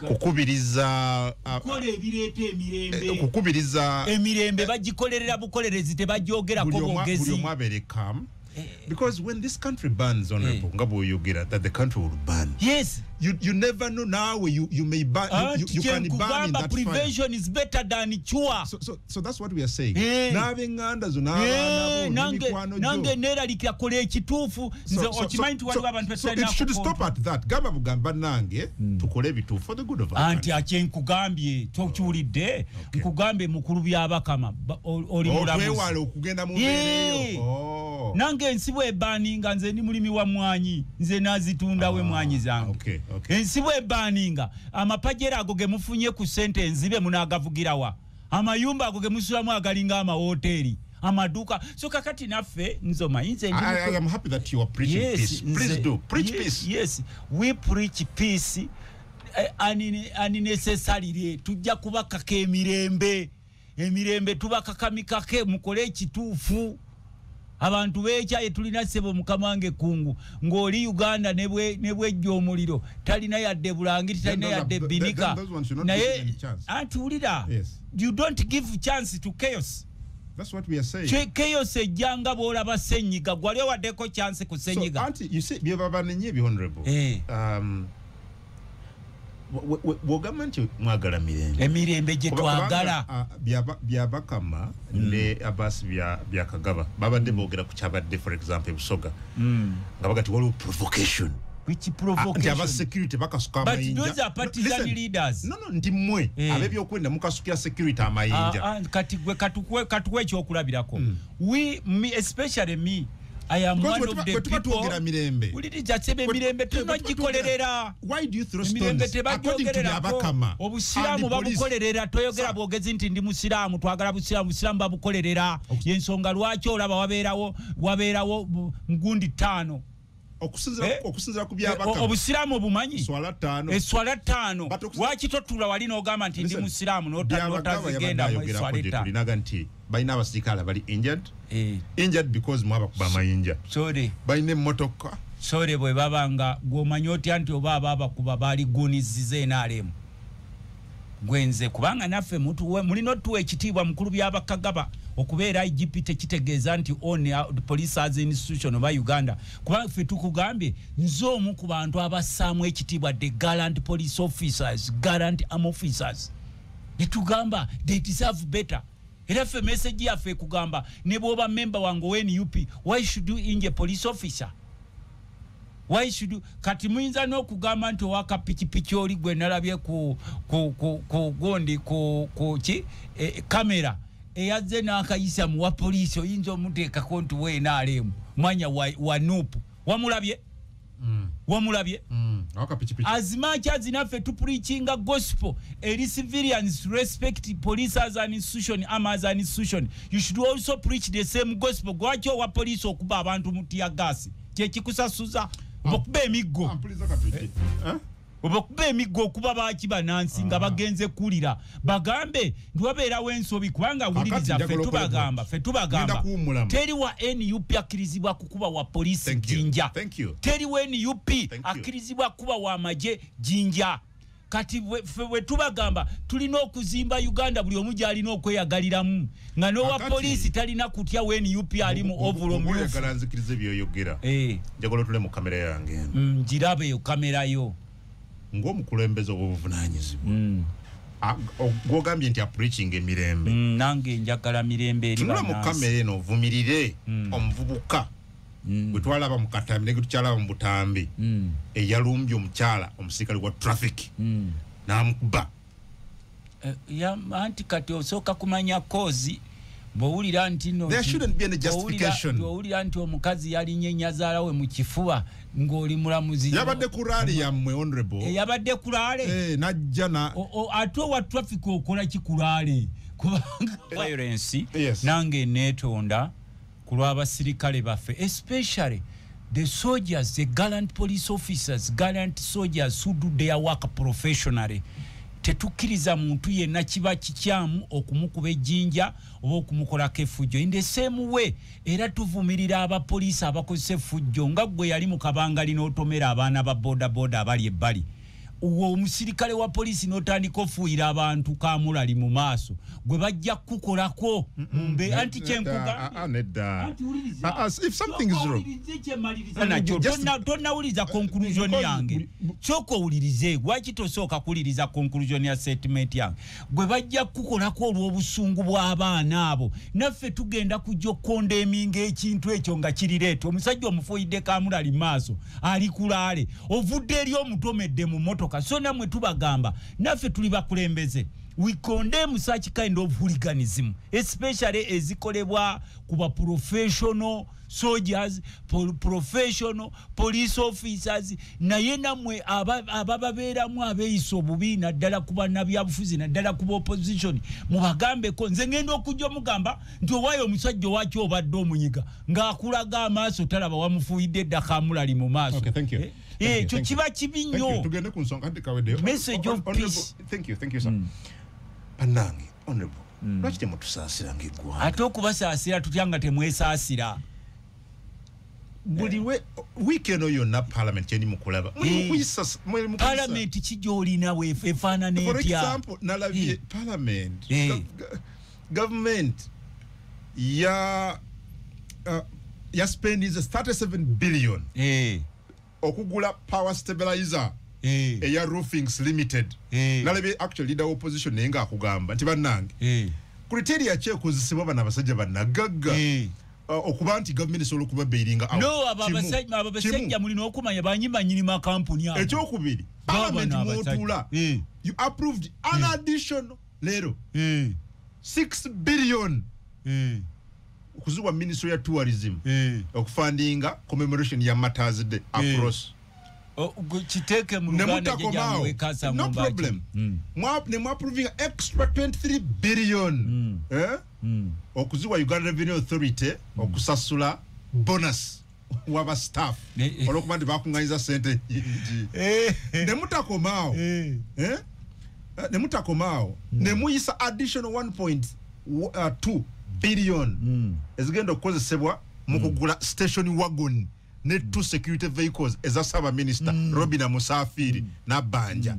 kukubiriza kola ebireeta emirembe kukubiriza emirembe bagikolerera bukolerezi tebajyogerako bwogezi buli omu abeere calm because when this country burns honorable ngabo yogera that the country will burn yes you never know now you may burn you can burn in that prevention fire. is better than cure so that's what we are saying n'abenganda zo n'abaana nange neralikira kola ekituufu nze okimanyi nti waliwo abantu it should stop at that gamba bugamba nange tukole ebituufu for the good of our anti akyenkugambye tokiwulidde nkugambye mukulu byabakama oli mulamuzi okwewala okugenda mu mbeereyo nange ensi bw'ebaaninga nze ndi mulimi wa mwanyi nze nazitundawo emwanyi zange ensi bw'ebaaninga amapajera ago ge mufunye ku ssente enzibe munaagavugirawa amayumba ago ge musulamu agalinga amawoteeri amaduka so kakati naffe nze omanyi nze I am happy that you are preaching peace please do preach peace yes we preach peace unnecessarily tujja kubakaka emirembe tubakakamikake mukole ekituufu abantu beekyaye tulina ssebo mukama wange kungu ng'oli Uganda ne bwejja omuliro talina yadde bulangiti talina yadde binika naye antuwulira you don't give chance to chaos. That's what we are saying. Chaos ejjanga bw'olaba ssenyiga gwali owaddeko chance ku ssenyiga. So auntie, you see bye babanenye honorable. Bw'ogamba nti mwagala mirembe emirembe gye twagala byabakama ne abasi byakagaba babadde boogera ku kyabadde for example Busoga nga bagati waliwo provocation which provocation aba security bakasuka amayinja but those are partisan leaders no ndi mmwe abebyokwenda mukasukira security amayinja kati gwe katuwe ekyokulabirako me especially me I am one of the people. Uliti jachebe mirembe tunajikolerera. Why do you throw stones? According to Abakama. Obusiramu babukolerera toyogera bwogezi nti ndi musiramu twagala busiramu babukolerera. Yensonga lwaki olaba wabeerawo mgundi 5. okusinzira ku byabaka obusiraamu obumanyi swala 5 swala 5 wakitotula wali n'ogamba nti ndi musiraamu n'otazigenda mu swala 5 tulinaga nti balina abasirikale bali injured because mwaba kuba amayinja balina emmotoka sore bwe babanga gwomanyi otya nti oba abakuba bali gunizize NRM gwenze kubanga naffe mulina otuwa ekitiibwa mukulu byabakagaba okubeera IGP tekitegeeza nti police as institution oba Uganda kubanga ffe tukugambye nze omu ku bantu abassaamu ekitiibwa the gallant police officers gallant arm officers netugamba they deserve better era ffe message yaffe kugamba ne bw'oba member wange NUP why should you injure police officer why should you kati muyinza n'okugamba nti owaka pikipiki oli gwe nalabye ku gondi ku kamera eyazze n'akayisa mu wa poliisi oyinza omuteekako nti NRM mwanya wa NUP wamulabye as much as inaffe to preaching a gospel eri civilians respect police as an institution as an institution you should also preach the same gospel gwakyo wa police okuba abantu mu tear gas kyekikusasuza obakuba emiggo obakuba emiggo okuba bakiba nansi nga bagenze kulira bagambe ndiwabeerawo ensobi kubanga wuliriza ffe tubagamba teri wa NUP akirizibwa kukuba wa polisi jinja teri wa NUP akirizibwa kuba wa maje jinja kati we tubagamba tulina okuzimba Uganda buli omu gyalina okweyagaliramu nga n'owa polisi talina kutya wa NUP ali mu overall move galanzikirize byoyogera njagala tule mu kamera yange njirabe yo kamera yo ng'omukulembeze obuvunanyizibwa gwogambye nti preaching emirembe nange njagala mirembe eri banansi mu kamera eno ovumirire omuvubuka bwe twalaba mu Katambi ne tukyalaba mu Butambi eyalumbye omukyala omusirikale wa traffic n'amukuba anti kati osooka kumanya kozi bw'owulira nti there shouldn't be any justification bw'owulira nti omukazi yalinye nyazaala we mu kifuba ng'oli mulamuzi yabadde ku raali yammwe honorable yabadde ku raale najja na ate owa traffic okola ki ku raale kubanga violence nange neetonda ku lw'abasirikale baffe especially the soldiers the gallant police officers gallant soldiers who do their work professionally tetukkiriza muntu yenna kiba kikyamu okumukuba ejjinja oba okumukolako effujjo in the same way era tuvumirira abapoliisi abakozesa effujjo nga gwe yali mu kabangali n'otomera abaana ba bodaboda abali ebbali omusirikale wa polisi n'otandika ofuuyira abantu kamulali mu maaso gwe bajja kukolako mumbe anti kyenkugambye if something is wrong tonnawuliriza conclusion yange sooka owulirize lwaki tosooka kuwuliriza conclusion ya statement yange gwe bajja kukolako olw'obusungu bw'abaana abo naffe tugenda kujja okkondeminga ekintu ekyo nga kirireeta omusajja omufuuyidde kamulali mu maaso ali kulaale ovudde eri omutomedde mu motoka so namwe tubagamba naffe tuli bakulembeze we condemn such kind of hooliganism especially ezikolebwa kuba professional soldiers professional police officers naye namwe abababeeramu abeeyisa obubi naddala kuba nabyabufuzi naddala kuba opposition mubagambeko nze ngenda okujja omugamba nti owaayo omusajja owaki obadde omunyiga ng'akulaga amaaso talaba wamufuuyidde eddaka amulali mu maaso ekyo kiba kibi nnyo message of peace thank you sir Panange honorable lwaki temutusaasira ng'eggwanga ate okubasaasira tutya nga temwesaasira buli weekend oyo na parliament kyeni mukulaba parliament kijolina we efaanana etya for example nalabye parliament government ya spending 37 billion okugula power stabilizer eya roofings limited nalabye actually leader opposition naye ng'akugamba nti bannange criteria kyekozesebwa bano abasajja bannagagga okuba nti government esobola okuba bairinga abasajja mulina okumanya banyimanyini makampuni abo ekyokubiri parliament mwotula you approved an additional leero 6 billion okuziwa ministry ya tourism okufundinga commemoration ya Martyrs Day across kiteke mu Uganda gyawe kasa no problem ne approving extra 23 billion okuziwa Uganda Revenue Authority okusasula bonus waba staff olokuba ndi bakunganyiza sente nemutakomao nemutakomao nemuyisa additional 1.2 billion ezigenda okukozesebwa mu kugula station wagon ne 2 security vehicles ezasaba minister Robina Musafiri na Banja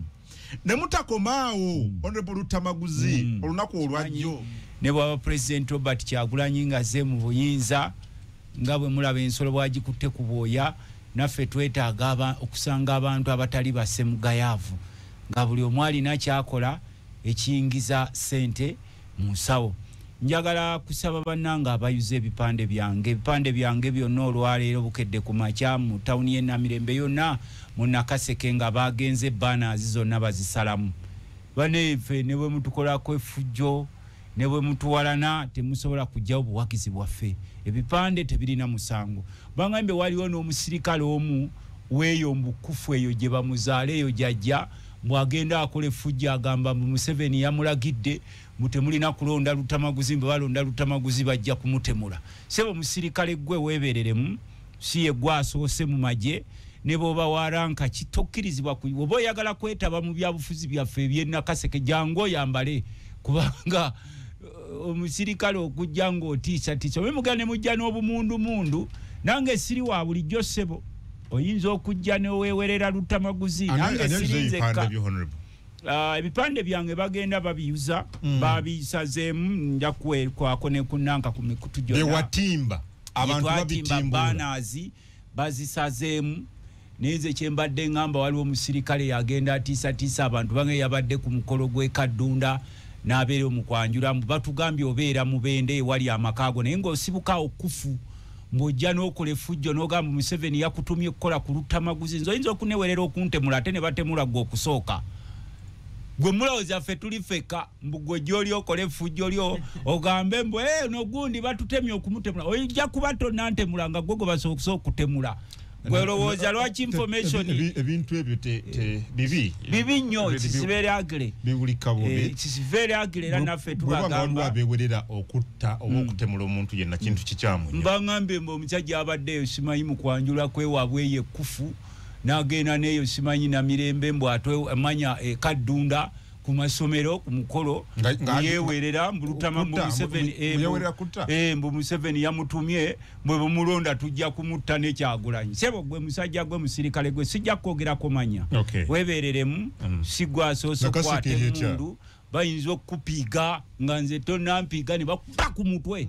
nemutakomao honorable Rutamaguzi olunaku olwajjo ne bwa president Robert Kyagulanyi ngaze mu buyinza ngabwe mulaba ensolo bwagikutte ku bwoya naffe twetaaga okusanga abantu abatali basse mu gayavu nga buli omwali nakyakola ekiyingiza sente mu nsawo. Njagala kusaba bannanga abayuze ebipande byange byonna olwaleero bukedde ku makya mu tawuni y'e Namirembe yonna mu Nakaseke nga bagenze banners zonna bazisalamu. Baneefe ne bwe mutukolako effujjo ne bwe mutuwalana temusobola kujja obuwagizi bwaffe. Ebipande tebirina musango. Bangambe waliwo n'omusirikale omu weeyo mbukufu eyo gye bamuzaale eyo jajja mwagenda akola effujjo agamba Museveni yamulagidde mutemulina kulonda Lutamaguzi mbe balonda Lutamaguzi bajja kumutemula. Sebo musirikale gwe weebereremu si ye gwasoose mu magye ne boba waranka kitokkirizibwa oba oyagala kwetaba mu byabufuzi byaffe eby'e Nakaseke jangu yambale kubanga omusirikale okujja ng'otiisa we mugane mujja n'obumundu nange siri wa bulijjo ssebo oyinza okujja newewerera Lutamaguzi nange sirinzekka ebipande byange bagenda babiyuza babisazeemu nja kwako ne kunanka ku mikutu gyonna ewatimba abantu babitimbula banners bazisazeemu neze kyembadde ngamba waliwo omusirikale yagenda atiisa abantu bange yabadde ku mukolo gwe Kaddunda n'abeera omukwanjula batugambye obeera mubende wali amakaago naye ng'osibuka okufu mbojja n'okola effujjo n'ogamba Museveni yakutumye okukola ku Lutamaguzi nze oyinza okunewerera okuntemula ate ne batemula gwe okusooka gwe mulowooza ffe tuli feka mbugwe gy'oli okola effujjo lyo ogambe mbu nogundi batutemye okumutemula oyinja kuba tonnantemula nga gwe basookuse okutemula gwe lowooza lwaki information ebintu ebyo bibi nnyo kisibeeragire biwulika bubi kisibeeragire era naffe tubagamba abewerera okutta oba okutemula omuntu yenna kintu kikyamu mbangambe mbu omusajja abaddeyo simanyi mu kwanjula kwewaabwe ye kufu n'agenda neeyo simanyi Namirembe mbu amanya Kaddunda ku masomero ku mukolo yewerera mbu Museveni yamutumye bwe bumulonda tujja kumutta ne Kyagulanyi sebo gwe musajja gwe musirikale gwe sijja kwogerako manya webereremu sigwa soso kwate mundu bayinza okupiga nga nze tonnampiga ne bakuba ku mutwe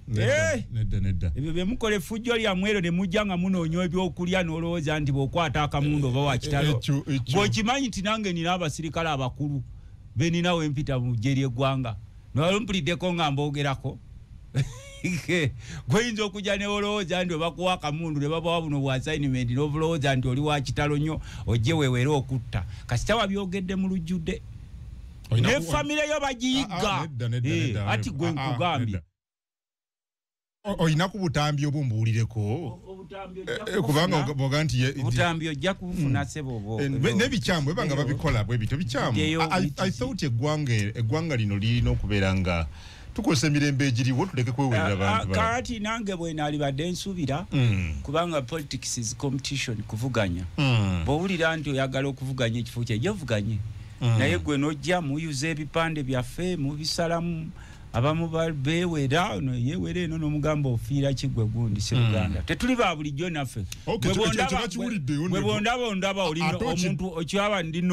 nedda ebyo bye mukola effujjo lyamwero ne mujja nga munoonya ebyokulya n'olowooza nti bw'okwata akamundu oba wakitalo bw'okimanyi nti nange nina abasirikale abakulu beninawe empita mu ggye ly'eggwanga nolumpuliddeko nga mboogerako gweyinza okujja ne olowooza nti obakuwa akamundu ne babawa buno bwa assignment n'obulowooza nti oli wa kitalo nnyo ojje weewere okutta kasita wabyogedde mu lujjudde ne famire yo bagiyigga ati gwe nkugambye oyina ku butambi obumbuulireko kubanga boga nti butambi ojja kufuna sebo n'ebikyamu ebanga babikola bwe bityo bikyamu I thought eggwanga lino lirina okubeera nga tukozesa emirembe egiriwo tuleke kwewerera abantu kati nange bwe naalibadde nsuubira kubanga politics is competition kuvuganya bw'owulira nti oyagala okuvuganya ekifo kye jovuganye naye gwe nojja muyuza ebipande byaffe mubisalamu abamu beewera yewere eno n'omugamba ofiira kigwe gundi Sseruganda tetuli ba bulijjo naffe bwe bondaba oli omuntu okyaba ndi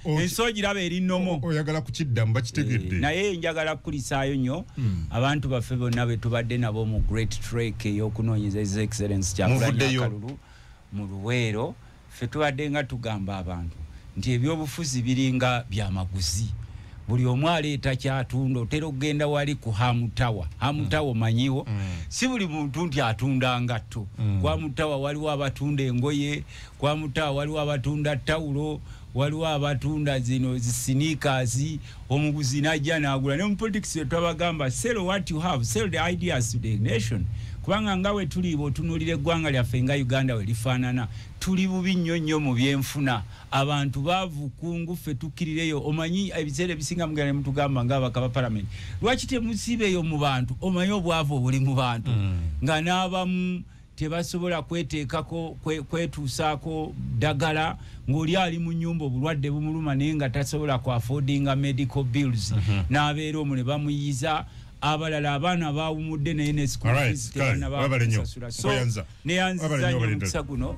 ensogiraba eri nnomo oyagala kukiddamu bakitegedde naye njagala kukulisaayo nnyo abantu baffe bonna be tubadde nabo mu great trek ey'okunoonyeza His Excellency Kyagulanyi Akalulu mu Luweero ffe tubadde nga tugamba abantu nti ebyobufuzi biringa byamaguzi buli omu aleeta kyatunda otera okugenda wali ku Hamutawa manyiwo si buli muntu nti atunda ngatto kwa Mutawa waliwo abatunda engoye kwa Mutawa waliwo abatunda tawulo waliwo abatunda zino sneakers omuguzi najja n'agula ne mu politics twabagamba sell what you have sell the ideas to the nation kubanga ngawe tuli botunulira eggwanga lyaffe nga Uganda we lifaanana tuli bubi nnyo mu byenfuna abantu baavukungu ffe tukkirireyo omanyi ebiseera ebisinga mugane mutugamba ng'abakaba parliament lwaki temusiibeeyo mu bantu omanyi obwavu obuli mu bantu nga n'abamu tebasobola kweteekako kwetuusaako ddagala ng'oli ali mu nnyumba obulwadde bumuluma naye nga tasobola ku affordinga medical bills n'abeera omwo ne bamuyiza abalala abaana baawumudde naye ne school fees tebanabasasula so neyanziza nnyo omukisa guno